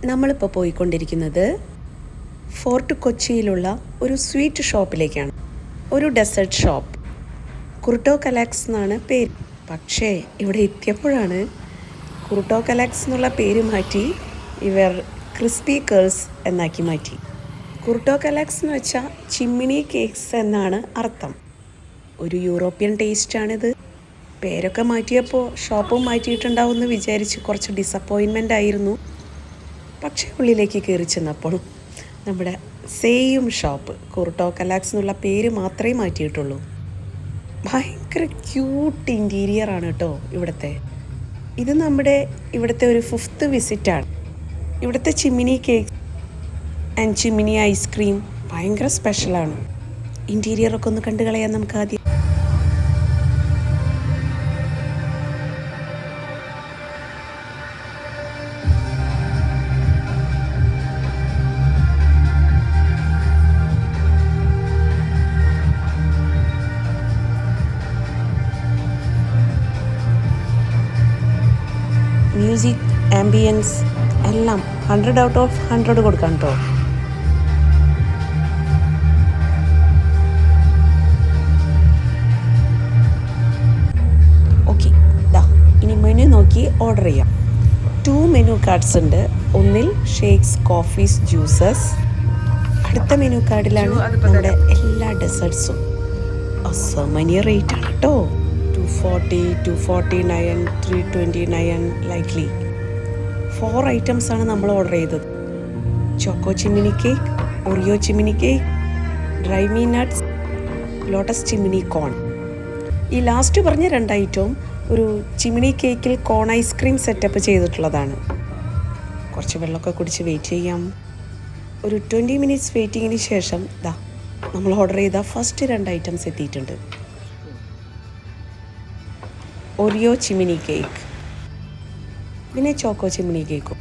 നമ്മളിപ്പോൾ പോയിക്കൊണ്ടിരിക്കുന്നത് ഫോർട്ട് കൊച്ചിയിലുള്ള ഒരു സ്വീറ്റ് ഷോപ്പിലേക്കാണ്. ഒരു ഡെസേർട്ട് ഷോപ്പ്. കുർട്ടോ കലാക്സ് എന്നാണ് പേര്. പക്ഷേ ഇവിടെ എത്തിയപ്പോഴാണ് കുർട്ടോ കലാക്സ് എന്നുള്ള പേര് മാറ്റി ഇവർ ക്രിസ്പി കേൾസ് എന്നാക്കി മാറ്റി. കുർട്ടോ കലാക്സ് എന്ന് വെച്ചാൽ ചിമ്മിനി കേക്ക്സ് എന്നാണ് അർത്ഥം. ഒരു യൂറോപ്യൻ ടേസ്റ്റാണിത്. പേരൊക്കെ മാറ്റിയപ്പോൾ ഷോപ്പും മാറ്റിയിട്ടുണ്ടാവും എന്ന് വിചാരിച്ച് കുറച്ച് ഡിസപ്പോയിൻമെൻ്റ് ആയിരുന്നു. പക്ഷേ ഉള്ളിലേക്ക് കയറി ചെന്നപ്പോൾ നമ്മുടെ സെയിം ഷോപ്പ്, കുർട്ടോ കലാക്സ് എന്നുള്ള പേര് മാത്രമേ മാറ്റിയിട്ടുള്ളൂ. ഭയങ്കര ക്യൂട്ട് ഇൻറ്റീരിയറാണ് കേട്ടോ ഇവിടുത്തെ. ഇത് നമ്മുടെ ഇവിടുത്തെ ഒരു 5th വിസിറ്റാണ്. ഇവിടുത്തെ chimney cake and chimney ice cream ഭയങ്കര സ്പെഷ്യലാണ്. ഇൻറ്റീരിയറൊക്കെ ഒന്ന് കണ്ടു കളയാൻ നമുക്ക് ആദ്യം. മ്യൂസിക്, ആംബിയൻസ് എല്ലാം 100 ഔട്ട് ഓഫ് 100 കൊടുക്കാം കേട്ടോ. ഓക്കെ, ഇനി മെനു നോക്കി ഓർഡർ ചെയ്യാം. 2 മെനു കാർഡ്സ് ഉണ്ട്. ഒന്നിൽ ഷേക്സ്, കോഫീസ്, ജ്യൂസസ്. അടുത്ത മെനു കാർഡിലാണ് നമ്മുടെ എല്ലാ ഡെസേർട്ട്സും. അസമനിയ റേറ്റ് ആണ് കേട്ടോ. 240, 249, 329 ലൈക്ലി. 4 items ആണ് നമ്മൾ ഓർഡർ ചെയ്തത്. Choco chimney cake, Oreo chimney cake, dry me nuts, Lotus chimney cone. ഈ ലാസ്റ്റ് പറഞ്ഞ 2 ഐറ്റവും ഒരു ചിമ്മിനി കേക്കിൽ കോൺ ഐസ്ക്രീം സെറ്റപ്പ് ചെയ്തിട്ടുള്ളതാണ്. കുറച്ച് വെള്ളമൊക്കെ കുടിച്ച് വെയിറ്റ് ചെയ്യാം. ഒരു 20 minutes വെയിറ്റിങ്ങിന് ശേഷം നമ്മൾ ഓർഡർ ചെയ്ത ഫസ്റ്റ് 2 items എത്തിയിട്ടുണ്ട്. ഒറിയോ ചിമ്മിനി കേക്ക്, പിന്നെ ചോക്കോ ചിമ്മിനി കേക്കും.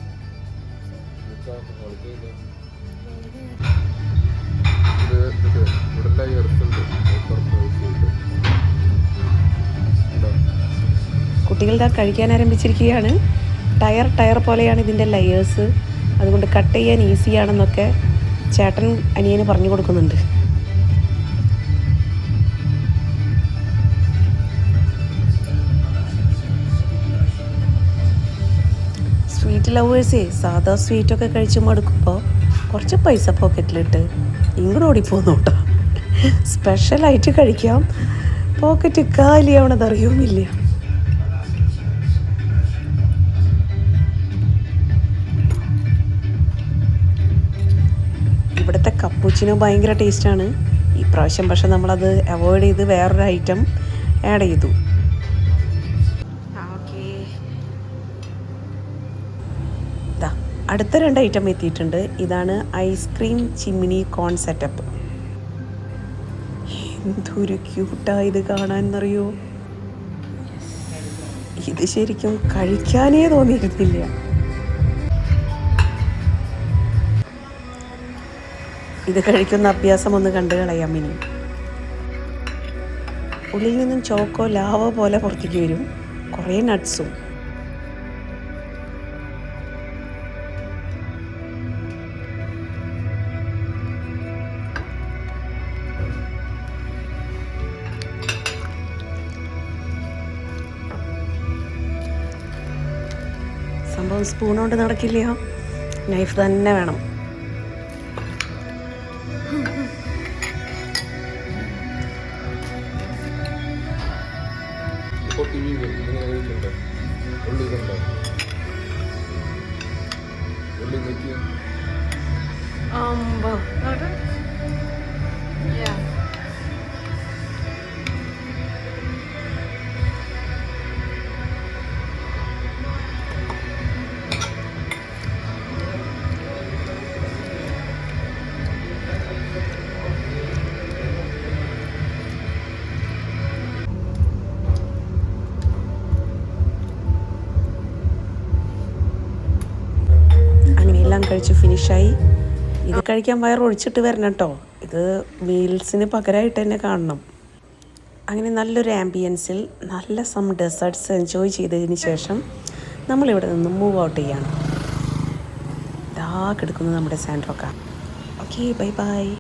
കുട്ടികൾ കഴിക്കാൻ ആരംഭിച്ചിരിക്കുകയാണ്. ടയർ പോലെയാണ് ഇതിൻ്റെ ലെയേഴ്സ്. അതുകൊണ്ട് കട്ട് ചെയ്യാൻ ഈസിയാണെന്നൊക്കെ ചേട്ടൻ അനിയന് പറഞ്ഞു കൊടുക്കുന്നുണ്ട്. സ്വീറ്റ് ലവേഴ്സേ സാധാ സ്വീറ്റൊക്കെ കഴിച്ച് മടുക്കുമ്പോൾ കുറച്ച് പൈസ പോക്കറ്റിലിട്ട് ഇങ്ങോട്ട് ഓടിപ്പോന്നു കേട്ടോ. സ്പെഷ്യലായിട്ട് കഴിക്കാം. പോക്കറ്റ് കാലിയാവണത് അറിയുമില്ല. ഇവിടുത്തെ കപ്പുച്ചിനോ ഭയങ്കര ടേസ്റ്റാണ്. ഈ പ്രാവശ്യം പക്ഷെ നമ്മളത് അവോയ്ഡ് ചെയ്ത് വേറൊരു ഐറ്റം ആഡ് ചെയ്തു. അടുത്ത 2 ഐറ്റം എത്തിയിട്ടുണ്ട്. ഇതാണ് ഐസ്ക്രീം ചിമ്മിനി കോൺ സെറ്റപ്പ്. എന്തൊരു ക്യൂട്ടാണ് ഇത് കാണാൻ എന്നറിയോ. ഇത് ശരിക്കും കഴിക്കാനേ തോന്നിയിരുന്നില്ല. ഇത് കഴിക്കുന്ന അഭ്യാസം ഒന്ന് കണ്ടു കളയാം. ഇനി ഉള്ളിൽ നിന്നും ചോക്കോ ലാവ പോലെ പുറത്തേക്ക് വരും. കുറേ നട്ട്സും. സംഭവം സ്പൂൺ കൊണ്ട് നടക്കില്ല, നൈഫ് തന്നെ വേണം. എല്ലാം കഴിച്ച് ഫിനിഷായി. ഇത് കഴിക്കാൻ വയറൊഴിച്ചിട്ട് വരണം കേട്ടോ. ഇത് മീൽസിന് പകരമായിട്ട് തന്നെ കാണണം. അങ്ങനെ നല്ലൊരു ആംബിയൻസിൽ നല്ല സം ഡെസേർട്ട്സ് എൻജോയ് ചെയ്തതിന് ശേഷം നമ്മളിവിടെ നിന്ന് മൂവ് ഔട്ട് ചെയ്യാണ്. അതാ കിടക്കുന്നത് നമ്മുടെ സാൻഡ്രോക്ക. Okay, bye bye.